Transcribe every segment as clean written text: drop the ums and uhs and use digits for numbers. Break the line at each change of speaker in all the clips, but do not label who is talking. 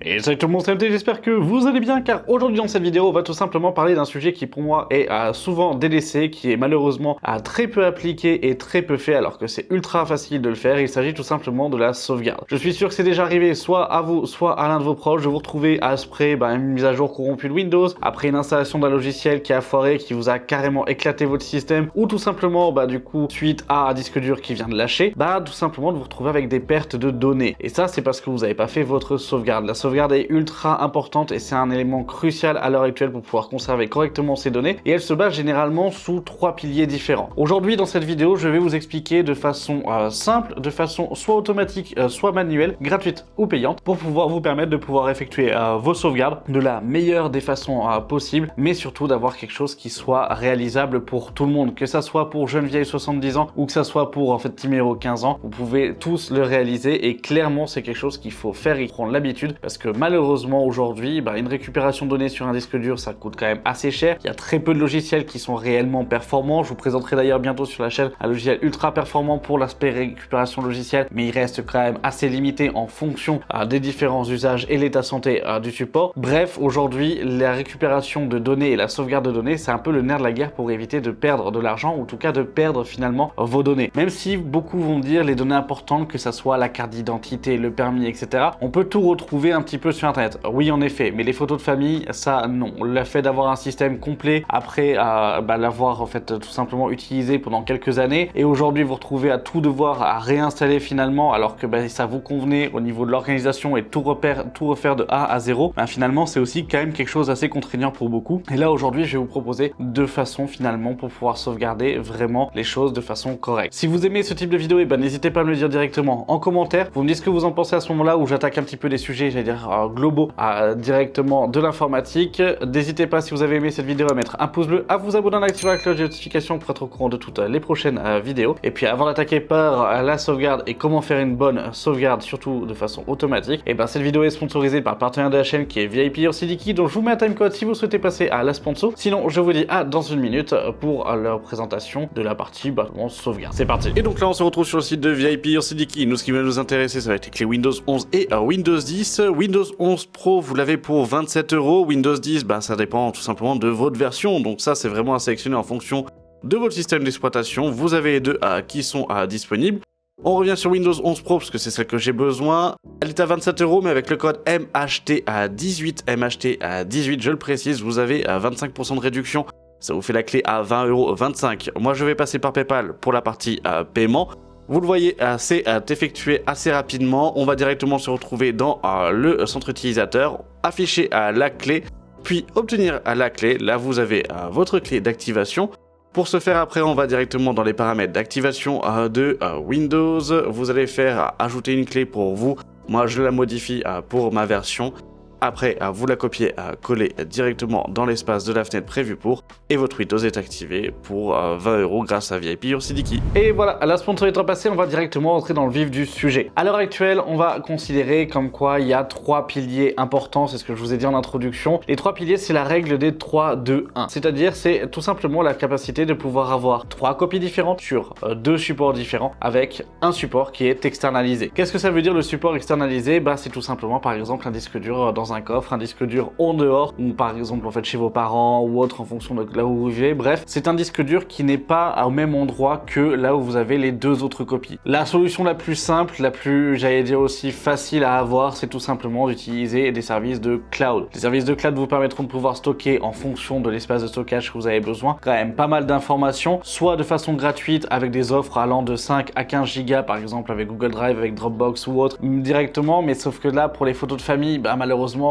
Et salut tout le monde, c'est MT, j'espère que vous allez bien, car aujourd'hui dans cette vidéo, on va tout simplement parler d'un sujet qui pour moi est souvent délaissé, qui est malheureusement très peu appliqué et très peu fait, alors que c'est ultra facile de le faire. Il s'agit tout simplement de la sauvegarde. Je suis sûr que c'est déjà arrivé soit à vous, soit à l'un de vos proches, de vous retrouver après une mise à jour corrompue de Windows, après une installation d'un logiciel qui a foiré, qui vous a carrément éclaté votre système, ou tout simplement du coup suite à un disque dur qui vient de lâcher, tout simplement de vous retrouver avec des pertes de données. Et ça, c'est parce que vous n'avez pas fait votre sauvegarde. La sauvegarde est ultra importante et c'est un élément crucial à l'heure actuelle pour pouvoir conserver correctement ces données, et elle se base généralement sous 3 piliers différents. Aujourd'hui dans cette vidéo, je vais vous expliquer de façon simple, de façon soit automatique, soit manuelle, gratuite ou payante, pour pouvoir vous permettre de pouvoir effectuer vos sauvegardes de la meilleure des façons possibles, mais surtout d'avoir quelque chose qui soit réalisable pour tout le monde, que ça soit pour jeune vieille 70 ans ou que ça soit pour Timéro 15 ans, vous pouvez tous le réaliser, et clairement c'est quelque chose qu'il faut faire et prendre l'habitude, parce que malheureusement aujourd'hui, une récupération de données sur un disque dur, ça coûte quand même assez cher. Il y a très peu de logiciels qui sont réellement performants. Je vous présenterai d'ailleurs bientôt sur la chaîne un logiciel ultra performant pour l'aspect récupération logicielle, mais il reste quand même assez limité en fonction des différents usages et l'état santé du support. Bref, aujourd'hui, la récupération de données et la sauvegarde de données, c'est un peu le nerf de la guerre pour éviter de perdre de l'argent, ou en tout cas de perdre finalement vos données. Même si beaucoup vont dire les données importantes, que ça soit la carte d'identité, le permis, etc., on peut tout retrouver un petit peu sur internet. Oui, en effet, mais les photos de famille, ça non. Le fait d'avoir un système complet après l'avoir en fait tout simplement utilisé pendant quelques années, et aujourd'hui vous retrouvez à tout devoir à réinstaller finalement, alors que ça vous convenait au niveau de l'organisation et tout refaire de A à 0, finalement c'est aussi quand même quelque chose d'assez contraignant pour beaucoup. Et là aujourd'hui je vais vous proposer deux façons finalement pour pouvoir sauvegarder vraiment les choses de façon correcte. Si vous aimez ce type de vidéo, n'hésitez pas à me le dire directement en commentaire. Vous me dites ce que vous en pensez à ce moment-là, où j'attaque un petit peu des sujets, j'allais dire globaux, directement de l'informatique. N'hésitez pas, si vous avez aimé cette vidéo, à mettre un pouce bleu, à vous abonner, à activer la cloche de notification pour être au courant de toutes les prochaines vidéos. Et puis avant d'attaquer par la sauvegarde et comment faire une bonne sauvegarde, surtout de façon automatique, cette vidéo est sponsorisée par le partenaire de la chaîne qui est VIP Ursidiki, dont je vous mets un timecode si vous souhaitez passer à la sponsor. Sinon, je vous dis à dans une minute pour la présentation de la partie sauvegarde. C'est parti. Et donc là, on se retrouve sur le site de VIP Ursidiki. Nous, ce qui va nous intéresser, ça va être les clés Windows 11 et Windows 10. Windows 11 Pro, vous l'avez pour 27 €. Windows 10, ça dépend tout simplement de votre version. Donc ça, c'est vraiment à sélectionner en fonction de votre système d'exploitation. Vous avez les deux qui sont disponibles. On revient sur Windows 11 Pro parce que c'est celle que j'ai besoin. Elle est à 27 €, mais avec le code MHT18, MHT18, je le précise, vous avez 25% de réduction. Ça vous fait la clé à 20,25 €. Moi, je vais passer par PayPal pour la partie paiement. Vous le voyez, c'est effectué assez rapidement. On va directement se retrouver dans le centre utilisateur, afficher la clé, puis obtenir la clé. Là, vous avez votre clé d'activation. Pour ce faire, après, on va directement dans les paramètres d'activation de Windows. Vous allez faire ajouter une clé pour vous. Moi, je la modifie pour ma version. Après, vous la copiez, coller directement dans l'espace de la fenêtre prévue pour, et votre Windows est activé pour 20 € grâce à VIP Ursidiki. Et voilà, la sponsor étant passée, on va directement rentrer dans le vif du sujet. À l'heure actuelle, on va considérer comme quoi il y a 3 piliers importants, c'est ce que je vous ai dit en introduction. Les 3 piliers, c'est la règle des 3, 2, 1. C'est-à-dire, c'est tout simplement la capacité de pouvoir avoir 3 copies différentes sur 2 supports différents, avec un support qui est externalisé. Qu'est-ce que ça veut dire le support externalisé? C'est tout simplement, par exemple, un disque dur dans un coffre, un disque dur en dehors, ou par exemple chez vos parents ou autre, en fonction de là où vous vivez. Bref, c'est un disque dur qui n'est pas au même endroit que là où vous avez les 2 autres copies. La solution la plus simple, la plus, j'allais dire aussi facile à avoir, c'est tout simplement d'utiliser des services de cloud. Les services de cloud vous permettront de pouvoir stocker en fonction de l'espace de stockage que vous avez besoin, quand même pas mal d'informations, soit de façon gratuite avec des offres allant de 5 à 15 Go, par exemple avec Google Drive, avec Dropbox ou autre, directement, mais sauf que là, pour les photos de famille, malheureusement,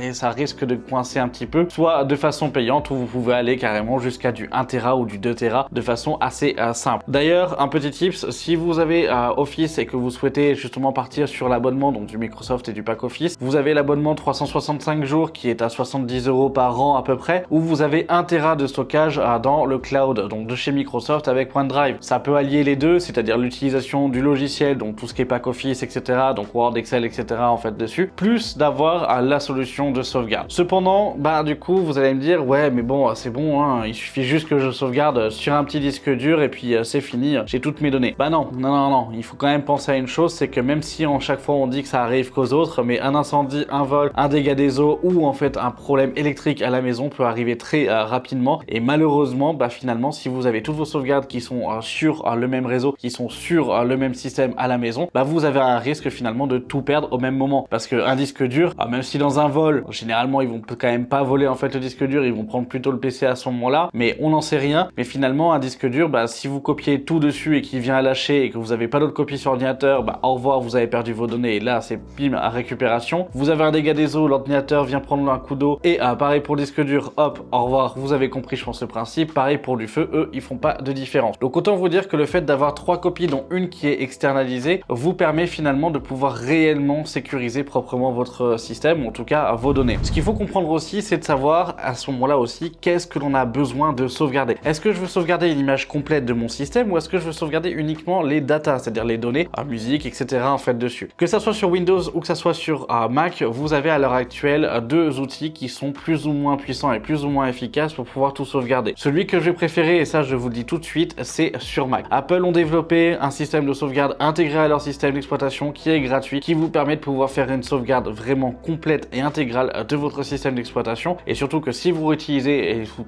et ça risque de coincer un petit peu, soit de façon payante, où vous pouvez aller carrément jusqu'à du 1 Tera ou du 2 Tera de façon assez simple. D'ailleurs, un petit tips, si vous avez Office et que vous souhaitez justement partir sur l'abonnement donc du Microsoft et du pack Office, vous avez l'abonnement 365 jours qui est à 70 € par an à peu près, où vous avez 1 Tera de stockage dans le cloud, donc de chez Microsoft avec OneDrive. Ça peut allier les deux, c'est-à-dire l'utilisation du logiciel, donc tout ce qui est pack Office, etc., donc Word, Excel, etc. en fait dessus, plus d'avoir la solution de sauvegarde. Cependant, du coup, vous allez me dire, ouais, mais bon, c'est bon, hein, il suffit juste que je sauvegarde sur un petit disque dur et puis c'est fini, j'ai toutes mes données. Non, il faut quand même penser à une chose, c'est que même si chaque fois on dit que ça arrive qu'aux autres, mais un incendie, un vol, un dégât des eaux ou en fait un problème électrique à la maison peut arriver très rapidement et malheureusement, finalement, si vous avez toutes vos sauvegardes qui sont sur le même réseau, qui sont sur le même système à la maison, vous avez un risque finalement de tout perdre au même moment. Parce qu'un disque dur, même si dans un vol, généralement ils vont quand même pas voler en fait le disque dur, ils vont prendre plutôt le PC à ce moment-là, mais on n'en sait rien. Mais finalement, un disque dur, si vous copiez tout dessus et qu'il vient à lâcher et que vous n'avez pas d'autres copies sur ordinateur, au revoir, vous avez perdu vos données et là c'est bim à récupération. Vous avez un dégât des eaux, l'ordinateur vient prendre un coup d'eau et pareil pour le disque dur, hop, au revoir, vous avez compris je pense le principe. Pareil pour du feu, eux ils font pas de différence. Donc autant vous dire que le fait d'avoir 3 copies dont une qui est externalisée vous permet finalement de pouvoir réellement sécuriser proprement votre système ou en tout cas vos données. Ce qu'il faut comprendre aussi, c'est de savoir à ce moment-là aussi qu'est-ce que l'on a besoin de sauvegarder. Est-ce que je veux sauvegarder une image complète de mon système ou est-ce que je veux sauvegarder uniquement les datas, c'est-à-dire les données, musique, etc. en fait dessus. Que ça soit sur Windows ou que ça soit sur Mac, vous avez à l'heure actuelle 2 outils qui sont plus ou moins puissants et plus ou moins efficaces pour pouvoir tout sauvegarder. Celui que je vais préférer, et ça je vous le dis tout de suite, c'est sur Mac. Apple ont développé un système de sauvegarde intégré à leur système d'exploitation qui est gratuit, qui vous permet de pouvoir faire une sauvegarde vraiment complète et intégrale de votre système d'exploitation et surtout que si vous réutilisez et vous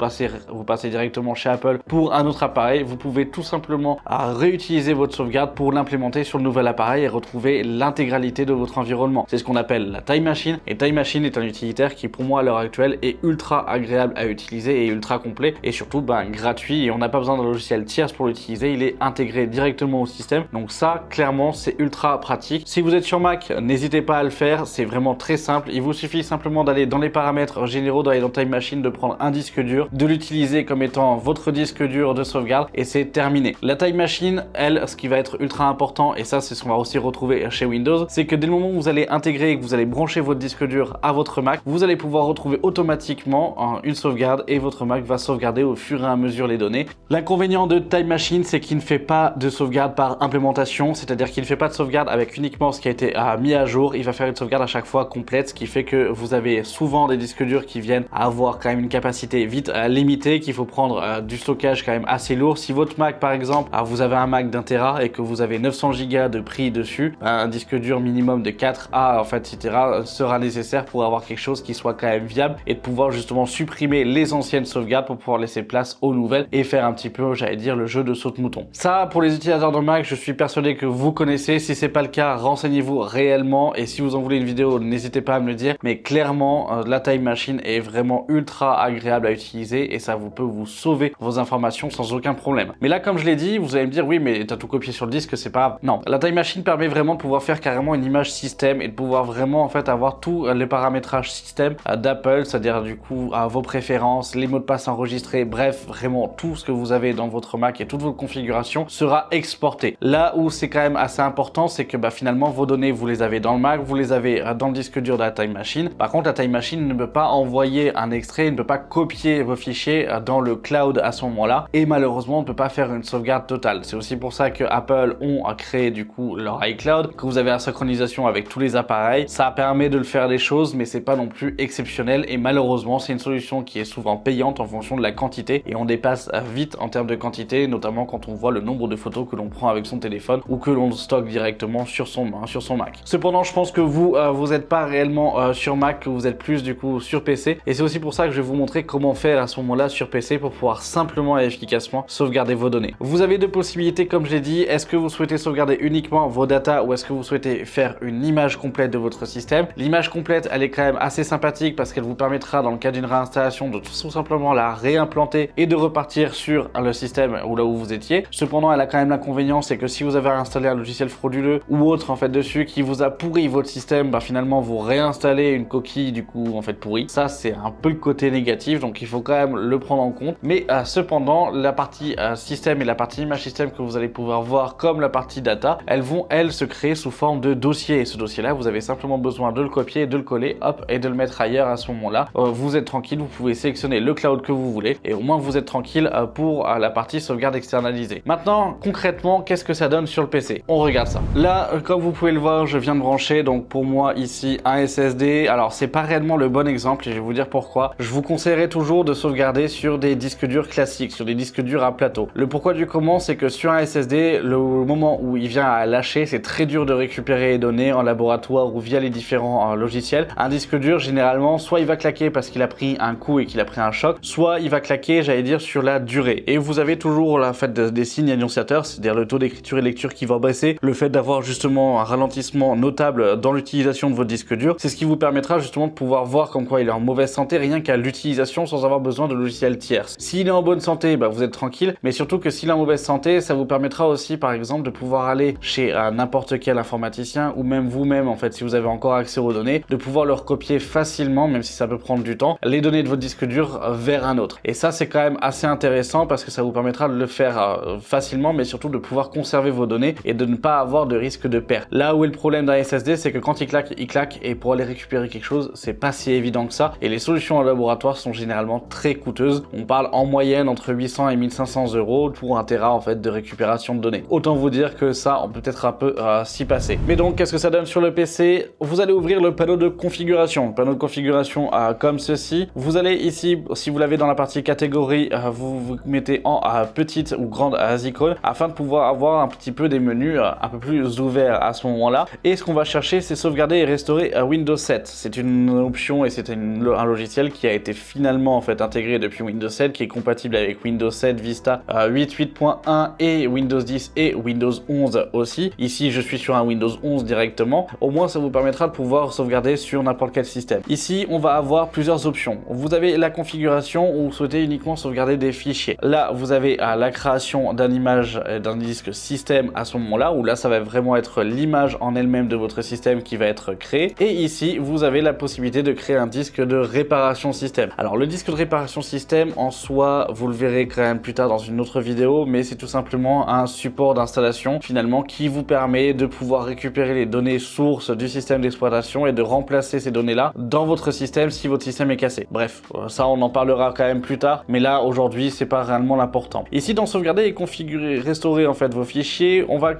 passez directement chez Apple pour un autre appareil, vous pouvez tout simplement réutiliser votre sauvegarde pour l'implémenter sur le nouvel appareil et retrouver l'intégralité de votre environnement. C'est ce qu'on appelle la Time Machine et Time Machine est un utilitaire qui pour moi à l'heure actuelle est ultra agréable à utiliser et ultra complet et surtout gratuit et on n'a pas besoin d'un logiciel tierce pour l'utiliser, il est intégré directement au système. Donc ça clairement c'est ultra pratique. Si vous êtes sur Mac, n'hésitez pas à le faire, c'est vraiment très simple. Il vous suffit simplement d'aller dans les paramètres généraux, d'aller dans Time Machine, de prendre un disque dur, de l'utiliser comme étant votre disque dur de sauvegarde et c'est terminé. La Time Machine, elle, ce qui va être ultra important et ça c'est ce qu'on va aussi retrouver chez Windows, c'est que dès le moment où vous allez intégrer et que vous allez brancher votre disque dur à votre Mac, vous allez pouvoir retrouver automatiquement une sauvegarde et votre Mac va sauvegarder au fur et à mesure les données. L'inconvénient de Time Machine, c'est qu'il ne fait pas de sauvegarde par implémentation, c'est-à-dire qu'il ne fait pas de sauvegarde avec uniquement ce qui a été mis à jour, il va faire une sauvegarde à chaque fois complète, ce qui fait que vous avez souvent des disques durs qui viennent à avoir quand même une capacité vite limitée, qu'il faut prendre du stockage quand même assez lourd. Si votre Mac par exemple, vous avez un Mac d'1 Tera et que vous avez 900 Go de prix dessus, un disque dur minimum de 4A en fait, etc. sera nécessaire pour avoir quelque chose qui soit quand même viable et de pouvoir justement supprimer les anciennes sauvegardes pour pouvoir laisser place aux nouvelles et faire un petit peu, j'allais dire, le jeu de saute-mouton. Ça, pour les utilisateurs de Mac, je suis persuadé que vous connaissez. Si c'est pas le cas, renseignez-vous réellement et si vous en voulez une vidéo, n'hésitez pas à me le dire. Mais clairement, la Time Machine est vraiment ultra agréable à utiliser et ça peut vous sauver vos informations sans aucun problème. Mais là, comme je l'ai dit, vous allez me dire, oui, mais t'as tout copié sur le disque, c'est pas grave. Non, la Time Machine permet vraiment de pouvoir faire carrément une image système et de pouvoir vraiment en fait avoir tous les paramétrages système d'Apple, c'est-à-dire du coup vos préférences, les mots de passe enregistrés, bref, vraiment tout ce que vous avez dans votre Mac et toutes vos configurations sera exporté. Là où c'est quand même assez important, c'est que finalement vos données, vous les avez dans le Mac, vous les avez dans le disque dur de la Time Machine. Par contre, la Time Machine ne peut pas envoyer un extrait, ne peut pas copier vos fichiers dans le cloud à ce moment-là et malheureusement, on ne peut pas faire une sauvegarde totale. C'est aussi pour ça que Apple ont créé du coup leur iCloud, que vous avez la synchronisation avec tous les appareils. Ça permet de le faire des choses, mais c'est pas non plus exceptionnel et malheureusement, c'est une solution qui est souvent payante en fonction de la quantité et on dépasse vite en termes de quantité, notamment quand on voit le nombre de photos que l'on prend avec son téléphone ou que l'on stocke directement sur son Mac. Cependant, je pense que vous n'êtes pas réellement sur Mac, que vous êtes plus du coup sur PC et c'est aussi pour ça que je vais vous montrer comment faire à ce moment-là sur PC pour pouvoir simplement et efficacement sauvegarder vos données. Vous avez deux possibilités comme je l'ai dit. Est-ce que vous souhaitez sauvegarder uniquement vos datas ou est-ce que vous souhaitez faire une image complète de votre système? L'image complète, elle est quand même assez sympathique parce qu'elle vous permettra dans le cas d'une réinstallation de tout simplement la réimplanter et de repartir sur le système ou là où vous étiez. Cependant, elle a quand même l'inconvénient, c'est que si vous avez installé un logiciel frauduleux ou autre en fait dessus qui vous a pourri votre système, finalement vous réinstallez une coquille du coup en fait pourrie. Ça c'est un peu le côté négatif, donc il faut quand même le prendre en compte. Mais cependant, la partie système et la partie image système que vous allez pouvoir voir comme la partie data, elles vont se créer sous forme de dossier. Et ce dossier là, vous avez simplement besoin de le copier, de le coller, hop, et de le mettre ailleurs à ce moment-là. Vous êtes tranquille, vous pouvez sélectionner le cloud que vous voulez et au moins vous êtes tranquille pour la partie sauvegarde externalisée. Maintenant, concrètement, qu'est-ce que ça donne sur le PC? On regarde ça. Là, comme vous pouvez le voir, je viens de brancher donc pour moi ici un SSD SSD, alors c'est pas réellement le bon exemple et je vais vous dire pourquoi. Je vous conseillerais toujours de sauvegarder sur des disques durs classiques, sur des disques durs à plateau. Le pourquoi du comment, c'est que sur un SSD, le moment où il vient à lâcher, c'est très dur de récupérer les données en laboratoire ou via les différents logiciels. Un disque dur, généralement, soit il va claquer parce qu'il a pris un coup et qu'il a pris un choc, soit il va claquer, j'allais dire, sur la durée. Et vous avez toujours la fait des signes annonciateurs, c'est-à-dire le taux d'écriture et de lecture qui va baisser, le fait d'avoir justement un ralentissement notable dans l'utilisation de votre disque dur, c'est ce qui vous permettra justement de pouvoir voir comme quoi il est en mauvaise santé rien qu'à l'utilisation sans avoir besoin de logiciels tierces. S'il est en bonne santé, bah, vous êtes tranquille, mais surtout que s'il est en mauvaise santé, ça vous permettra aussi par exemple de pouvoir aller chez n'importe quel informaticien ou même vous-même en fait si vous avez encore accès aux données, de pouvoir leur copier facilement, même si ça peut prendre du temps, les données de votre disque dur vers un autre. Et ça c'est quand même assez intéressant parce que ça vous permettra de le faire facilement, mais surtout de pouvoir conserver vos données et de ne pas avoir de risque de perte. Là où est le problème d'un SSD, c'est que quand il claque et pour aller récupérer quelque chose, c'est pas si évident que ça et les solutions en laboratoire sont généralement très coûteuses. On parle en moyenne entre 800 et 1500 euros pour un téra en fait de récupération de données. Autant vous dire que ça, on peut peut-être un peu s'y passer. Mais donc, qu'est-ce que ça donne sur le PC? Vous allez ouvrir le panneau de configuration. Le panneau de configuration comme ceci. Vous allez ici, si vous l'avez dans la partie catégorie, vous mettez en petite ou grande icône afin de pouvoir avoir un petit peu des menus un peu plus ouverts à ce moment-là. Et ce qu'on va chercher, c'est sauvegarder et restaurer Windows 7. C'est une option et c'est un logiciel qui a été finalement en fait intégré depuis Windows 7, qui est compatible avec Windows 7, Vista 8, 8.1 et Windows 10 et Windows 11 aussi. Ici, je suis sur un Windows 11 directement. Au moins, ça vous permettra de pouvoir sauvegarder sur n'importe quel système. Ici, on va avoir plusieurs options. Vous avez la configuration où vous souhaitez uniquement sauvegarder des fichiers. Là, vous avez la création d'une image d'un disque système à ce moment-là, où là, ça va vraiment être l'image en elle-même de votre système qui va être créée. Et ici, vous avez la possibilité de créer un disque de réparation système. Alors, le disque de réparation système, en soi, vous le verrez quand même plus tard dans une autre vidéo, mais c'est tout simplement un support d'installation, finalement, qui vous permet de pouvoir récupérer les données sources du système d'exploitation et de remplacer ces données-là dans votre système si votre système est cassé. Bref, ça, on en parlera quand même plus tard, mais là, aujourd'hui, c'est pas réellement l'important. Ici, dans sauvegarder et configurer, restaurer, en fait, vos fichiers, on va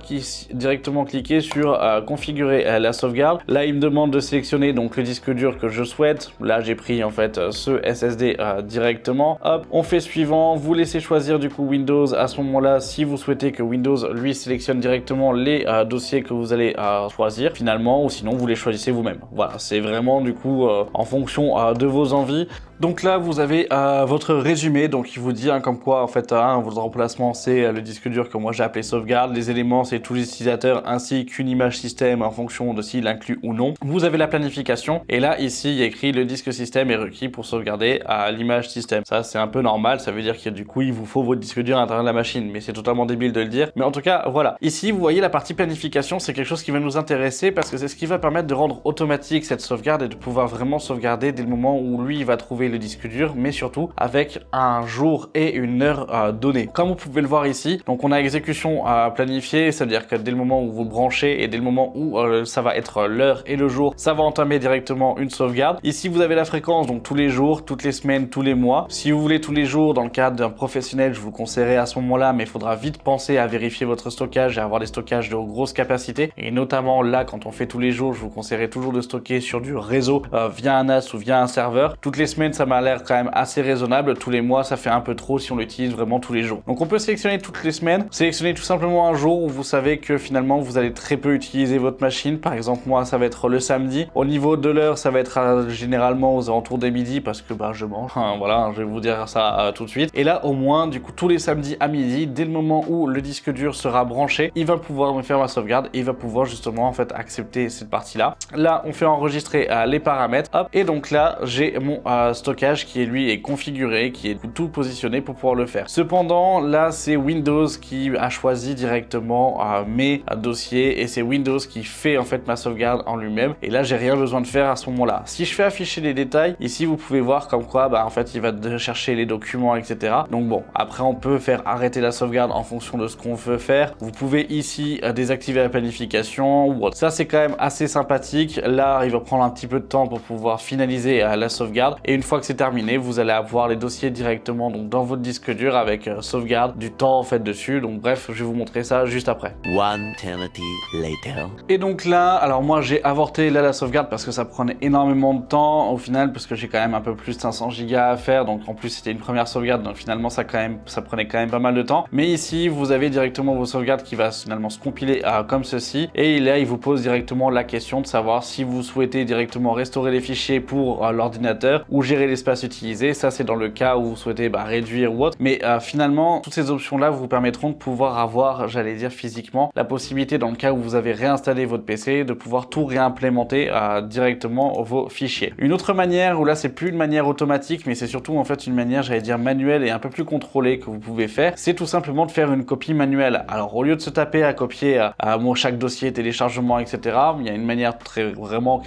directement cliquer sur configurer la sauvegarde. Là, il me demande de sélectionner donc le disque dur que je souhaite. Là, j'ai pris en fait ce SSD directement. Hop, on fait suivant. Vous laissez choisir du coup Windows à ce moment-là si vous souhaitez que Windows lui sélectionne directement les dossiers que vous allez choisir finalement, ou sinon vous les choisissez vous-même. Voilà, c'est vraiment du coup en fonction de vos envies. Donc là, vous avez votre résumé, donc il vous dit comme quoi en fait votre emplacement c'est le disque dur que moi j'ai appelé sauvegarde, les éléments c'est tous les utilisateurs ainsi qu'une image système en fonction de s'il inclut ou non. Vous avez la planification et là ici il y a écrit le disque système est requis pour sauvegarder à l'image système. Ça c'est un peu normal, ça veut dire que du coup il vous faut votre disque dur à l'intérieur de la machine, mais c'est totalement débile de le dire. Mais en tout cas voilà, ici vous voyez la partie planification, c'est quelque chose qui va nous intéresser parce que c'est ce qui va permettre de rendre automatique cette sauvegarde et de pouvoir vraiment sauvegarder dès le moment où lui il va trouver le disque dur, mais surtout avec un jour et une heure donnée. Comme vous pouvez le voir ici, donc on a exécution planifiée, c'est-à-dire que dès le moment où vous branchez et dès le moment où ça va être l'heure et le jour, ça va entamer directement une sauvegarde. Ici vous avez la fréquence, donc tous les jours, toutes les semaines, tous les mois. Si vous voulez tous les jours dans le cadre d'un professionnel, je vous conseillerais à ce moment-là, mais il faudra vite penser à vérifier votre stockage et avoir des stockages de grosse capacité. Et notamment là, quand on fait tous les jours, je vous conseillerais toujours de stocker sur du réseau via un NAS ou via un serveur. Toutes les semaines, ça m'a l'air quand même assez raisonnable. Tous les mois, ça fait un peu trop si on l'utilise vraiment tous les jours. Donc on peut sélectionner toutes les semaines, sélectionner tout simplement un jour où vous savez que finalement vous allez très peu utiliser votre machine. Par exemple, moi, ça va être le samedi. Au niveau de l'heure, ça va être généralement aux alentours des midi parce que je mange. Voilà, je vais vous dire ça tout de suite. Et là, au moins, du coup, tous les samedis à midi, dès le moment où le disque dur sera branché, il va pouvoir me faire ma sauvegarde et il va pouvoir justement en fait accepter cette partie-là. Là, on fait enregistrer les paramètres. Hop, et donc là, j'ai mon stockage qui lui est configuré, qui est tout positionné pour pouvoir le faire. Cependant, là, c'est Windows qui a choisi directement mes dossiers et c'est Windows qui fait en fait ma sauvegarde en lui-même. Et là, j'ai rien besoin de faire à ce moment-là. Si je fais afficher les détails, ici, vous pouvez voir comme quoi, en fait, il va chercher les documents, etc. Donc bon, après, on peut faire arrêter la sauvegarde en fonction de ce qu'on veut faire. Vous pouvez ici désactiver la planification ou autre. Ça, c'est quand même assez sympathique. Là, il va prendre un petit peu de temps pour pouvoir finaliser la sauvegarde. Et une fois que c'est terminé, vous allez avoir les dossiers directement donc dans votre disque dur avec sauvegarde, du temps en fait dessus. Donc bref, je vais vous montrer ça juste après.
One eternity later.
Et donc là, alors moi j'ai avorté là la sauvegarde sauvegarde parce que ça prenait énormément de temps au final, parce que j'ai quand même un peu plus de 500 Go à faire, donc en plus c'était une première sauvegarde, donc finalement ça prenait quand même pas mal de temps. Mais ici vous avez directement vos sauvegardes qui va finalement se compiler comme ceci, et là il vous pose directement la question de savoir si vous souhaitez directement restaurer les fichiers pour l'ordinateur ou gérer l'espace utilisé. Ça c'est dans le cas où vous souhaitez réduire ou autre, mais finalement toutes ces options là vous permettront de pouvoir avoir, j'allais dire physiquement, la possibilité dans le cas où vous avez réinstallé votre PC de pouvoir tout réimplémenter directement vos fichiers. Une autre manière où là c'est plus une manière automatique, mais c'est surtout en fait une manière, j'allais dire manuelle et un peu plus contrôlée que vous pouvez faire, c'est tout simplement de faire une copie manuelle. Alors au lieu de se taper à copier chaque dossier, téléchargement, etc., il y a une manière qui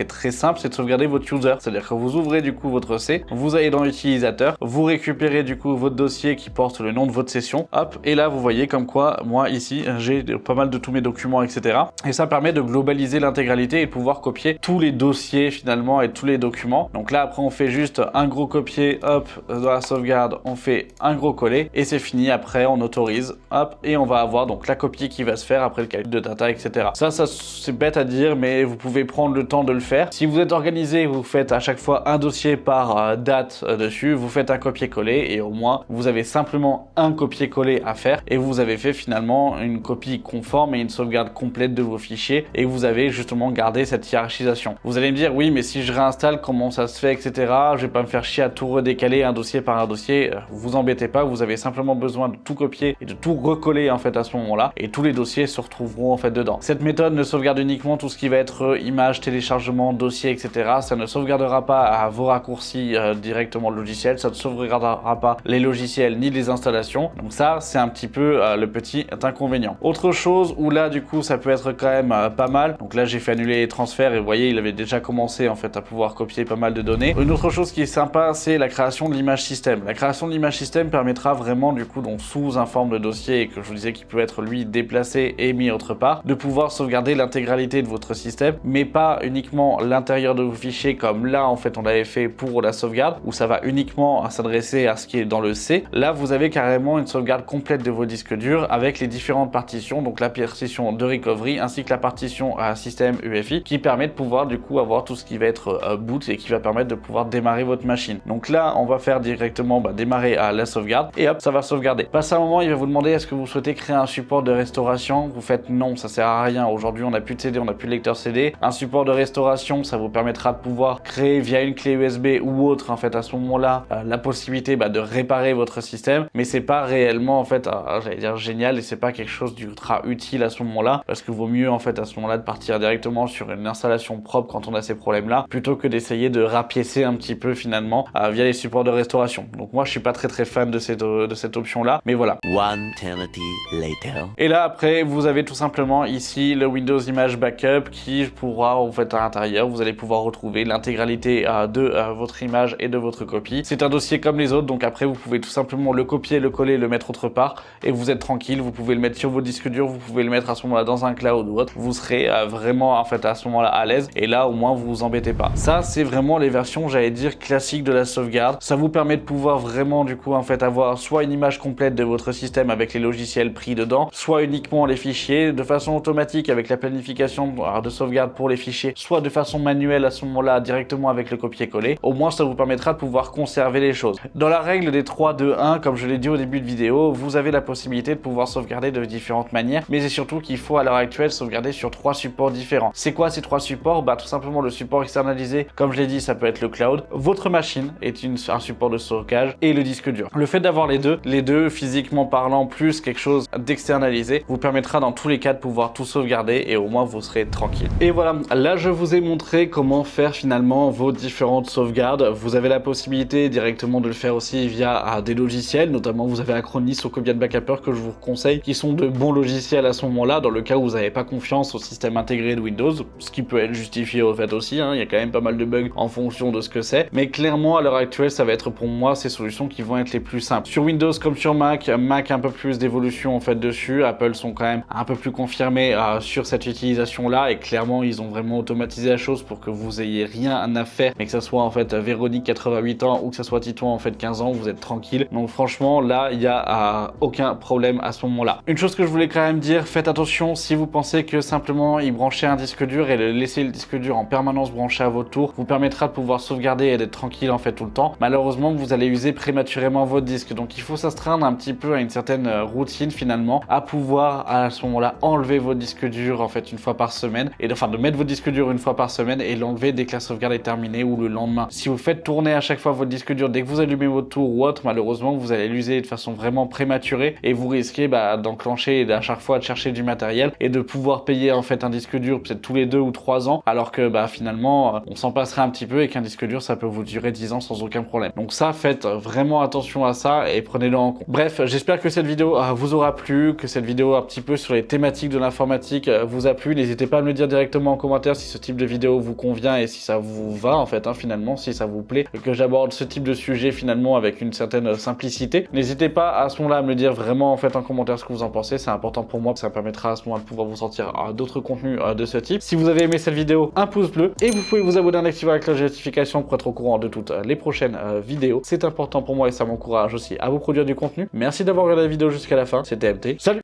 est très simple, c'est de sauvegarder votre user. C'est-à-dire que vous ouvrez du coup votre C, vous allez dans l'utilisateur, vous récupérez du coup votre dossier qui porte le nom de votre session, hop, et là vous voyez comme quoi moi ici j'ai pas mal de tous mes documents, etc. Et ça permet de globaliser l'intégralité et de pouvoir copier tous les dossiers finalement et tous les documents. Donc là après on fait juste un gros copier, hop, dans la sauvegarde on fait un gros coller et c'est fini. Après on autorise, hop, et on va avoir donc la copie qui va se faire après le calcul de data, etc. Ça c'est bête à dire, mais vous pouvez prendre le temps de le faire. Si vous êtes organisé, vous faites à chaque fois un dossier par date dessus, vous faites un copier-coller et au moins vous avez simplement un copier-coller à faire et vous avez fait finalement une copie conforme et une sauvegarde complète de vos fichiers, et vous avez justement gardé cette hiérarchisation. Vous allez me dire oui, mais si je réinstalle, comment ça se fait, etc. Je vais pas me faire chier à tout redécaler un dossier par un dossier. Vous embêtez pas, vous avez simplement besoin de tout copier et de tout recoller en fait à ce moment-là, et tous les dossiers se retrouveront en fait dedans. Cette méthode ne sauvegarde uniquement tout ce qui va être images, téléchargement, dossier, etc. Ça ne sauvegardera pas à vos raccourcis directement le logiciel, ça ne sauvegardera pas les logiciels ni les installations. Donc ça c'est un petit peu le petit inconvénient. Autre chose où là du coup ça peut être quand même pas mal, donc là j'ai fait annuler les transferts et vous voyez il avait déjà commencé en fait à pouvoir copier pas mal de données. Une autre chose qui est sympa, c'est la création de l'image système. La création de l'image système permettra vraiment du coup, donc sous un forme de dossier et que je vous disais qu'il peut être lui déplacé et mis autre part, de pouvoir sauvegarder l'intégralité de votre système, mais pas uniquement l'intérieur de vos fichiers comme là en fait on l'avait fait pour la sauvegarde où ça va uniquement s'adresser à ce qui est dans le C. Là vous avez carrément une sauvegarde complète de vos disques durs avec les différentes partitions, donc la partition de recovery ainsi que la partition à système UEFI qui permet de pouvoir du coup avoir tout ce qui va être boot et qui va permettre de pouvoir démarrer votre machine. Donc là on va faire directement démarrer à la sauvegarde et hop ça va sauvegarder. Passé un moment il va vous demander est-ce que vous souhaitez créer un support de restauration. Vous faites non, ça sert à rien. Aujourd'hui on n'a plus de CD, on n'a plus de lecteur CD. Un support de restauration ça vous permettra de pouvoir créer via une clé USB ou autre en fait à ce moment là la possibilité de réparer votre système, mais c'est pas réellement en fait j'allais dire génial, et c'est pas quelque chose d'ultra utile à ce moment là, parce que vaut mieux en fait à ce moment là de partir directement sur une installation propre quand on a ces problèmes là, plutôt que d'essayer de rapiécer un petit peu finalement via les supports de restauration. Donc moi je suis pas très fan de cette option là, mais voilà.
One eternity later.
Et là après vous avez tout simplement ici le Windows Image Backup qui pourra en fait à l'intérieur vous allez pouvoir retrouver l'intégralité de votre image et de votre copie. C'est un dossier comme les autres, donc après vous pouvez tout simplement le copier, le coller, le mettre autre part et vous êtes tranquille. Vous pouvez le mettre sur vos disques durs, vous pouvez le mettre à ce moment-là dans un cloud ou autre. Vous serez vraiment en fait à ce moment-là à l'aise, et là au moins vous vous embêtez pas. Ça c'est vraiment les versions, j'allais dire, classiques de la sauvegarde. Ça vous permet de pouvoir vraiment du coup en fait avoir soit une image complète de votre système avec les logiciels pris dedans, soit uniquement les fichiers de façon automatique avec la planification de sauvegarde pour les fichiers, soit de façon manuelle à ce moment-là directement avec le copier-coller. Au moins ça vous permettra de pouvoir conserver les choses. Dans la règle des 3-2-1, comme je l'ai dit au début de vidéo, vous avez la possibilité de pouvoir sauvegarder de différentes manières, mais c'est surtout qu'il faut à l'heure actuelle sauvegarder sur 3 supports différents. C'est quoi ces 3 supports? Tout simplement le support externalisé, comme je l'ai dit, ça peut être le cloud, votre machine est un support de stockage et le disque dur. Le fait d'avoir les deux physiquement parlant plus quelque chose d'externalisé vous permettra dans tous les cas de pouvoir tout sauvegarder, et au moins vous serez tranquille. Et voilà, là je vous ai montré comment faire finalement vos différentes sauvegardes. Vous avez la possibilité directement de le faire aussi via des logiciels, notamment vous avez Acronis ou Cobian Backuper que je vous conseille, qui sont de bons logiciels à ce moment-là, dans le cas où vous n'avez pas confiance au système intégré de Windows, ce qui peut être justifié au fait aussi, il y a quand même pas mal de bugs en fonction de ce que c'est, mais clairement à l'heure actuelle ça va être pour moi ces solutions qui vont être les plus simples. Sur Windows comme sur Mac un peu plus d'évolution en fait dessus, Apple sont quand même un peu plus confirmés sur cette utilisation là, et clairement ils ont vraiment automatisé la chose pour que vous ayez rien à faire, mais que ça soit en fait Véronique 88 ans ou que ça soit Titouan en fait 15 ans, vous êtes tranquille. Donc franchement là il y a aucun problème à ce moment là. Une chose que je voulais quand même dire, faites attention si vous pensez que simplement y brancher un disque dur et laisser le disque dur dur en permanence branché à votre tour vous permettra de pouvoir sauvegarder et d'être tranquille en fait tout le temps. Malheureusement, vous allez user prématurément votre disque, donc il faut s'astreindre un petit peu à une certaine routine finalement, à pouvoir à ce moment-là enlever votre disque dur en fait une fois par semaine, et enfin de mettre votre disque dur une fois par semaine et l'enlever dès que la sauvegarde est terminée ou le lendemain. Si vous faites tourner à chaque fois votre disque dur dès que vous allumez votre tour ou autre, malheureusement vous allez l'user de façon vraiment prématurée et vous risquez d'enclencher et à chaque fois de chercher du matériel et de pouvoir payer en fait un disque dur peut-être tous les 2 ou 3 ans, alors que finalement on s'en passerait un petit peu et qu'un disque dur ça peut vous durer 10 ans sans aucun problème. Donc ça, faites vraiment attention à ça et prenez-le en compte. Bref, j'espère que cette vidéo vous aura plu, que cette vidéo un petit peu sur les thématiques de l'informatique vous a plu. N'hésitez pas à me le dire directement en commentaire si ce type de vidéo vous convient et si ça vous va en fait finalement, si ça vous plaît que j'aborde ce type de sujet finalement avec une certaine simplicité. N'hésitez pas à ce moment-là à me le dire vraiment en fait en commentaire ce que vous en pensez, c'est important pour moi, ça me permettra à ce moment-là de pouvoir vous sortir d'autres contenus de ce type. Si vous avez aimé cette vidéo, un pouce bleu et vous pouvez vous abonner en activant la cloche de notification pour être au courant de toutes les prochaines vidéos. C'est important pour moi et ça m'encourage aussi à vous produire du contenu. Merci d'avoir regardé la vidéo jusqu'à la fin, c'était MT. Salut!